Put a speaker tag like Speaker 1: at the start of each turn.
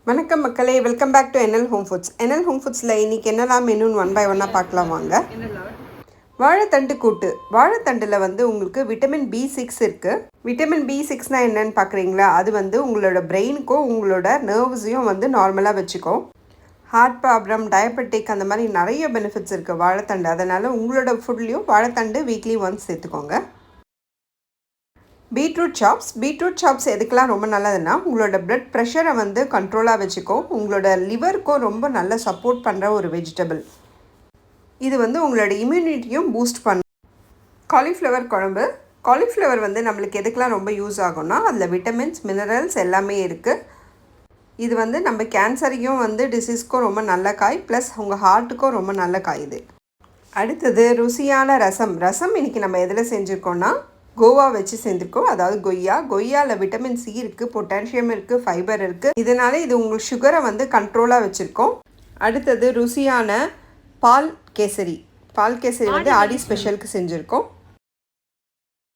Speaker 1: வணக்கம் மக்களே, welcome back to NL home foods. NL home ஃபுட்ஸில் இன்றைக்கி என்னெல்லாம் மெனுன்னு ஒன் பை ஒன்னாக பார்க்கலாம் வாங்க. வாழைத்தண்டு கூட்டு. வாழைத்தண்டில் உங்களுக்கு விட்டமின் B6 இருக்குது. விட்டமின் B6னால் என்னென்னு பார்க்குறீங்களா? அது உங்களோட பிரெயினுக்கும் உங்களோட நர்வ்ஸையும் நார்மலாக வச்சுக்கும். ஹார்ட் ப்ராப்ளம், டயபெட்டிக் அந்த மாதிரி நிறைய பெனிஃபிட்ஸ் இருக்குது வாழைத்தண்டு. அதனால் உங்களோட ஃபுட்லேயும் வாழைத்தண்டு வீக்லி ஒன்ஸ் சேர்த்துக்கோங்க. பீட்ரூட் சாப்ஸ் எதுக்கெல்லாம் ரொம்ப நல்லதுன்னா, உங்களோட பிளட் ப்ரெஷரை கண்ட்ரோலாக வச்சுக்கும். உங்களோட லிவருக்கும் ரொம்ப நல்ல சப்போர்ட் பண்ணுற ஒரு வெஜிடபிள். இது உங்களோட இம்யூனிட்டியும் பூஸ்ட் பண்ணும். காலிஃப்ளவர் குழம்பு. காலிஃப்ளவர் நம்மளுக்கு எதுக்கெல்லாம் ரொம்ப யூஸ் ஆகும்னா, அதில் விட்டமின்ஸ், மினரல்ஸ் எல்லாமே இருக்குது. இது நம்ம கேன்சரையும் டிசீஸ்க்கும் ரொம்ப நல்ல காய், ப்ளஸ் உங்கள் ஹார்ட்டுக்கும் ரொம்ப நல்ல காய் இது. அடுத்தது ருசியான ரசம் இன்றைக்கி நம்ம எதில் செஞ்சுருக்கோன்னா, கோவா வச்சு செஞ்சுருக்கோம். அதாவது கொய்யாவில் விட்டமின் C இருக்குது, பொட்டாசியம் இருக்குது, ஃபைபர் இருக்குது. இதனால் இது உங்கள் சுகரை கண்ட்ரோலாக வச்சுருக்கோம். அடுத்தது ருசியான பால் கேசரி. ஆடி ஸ்பெஷலுக்கு செஞ்சுருக்கோம்.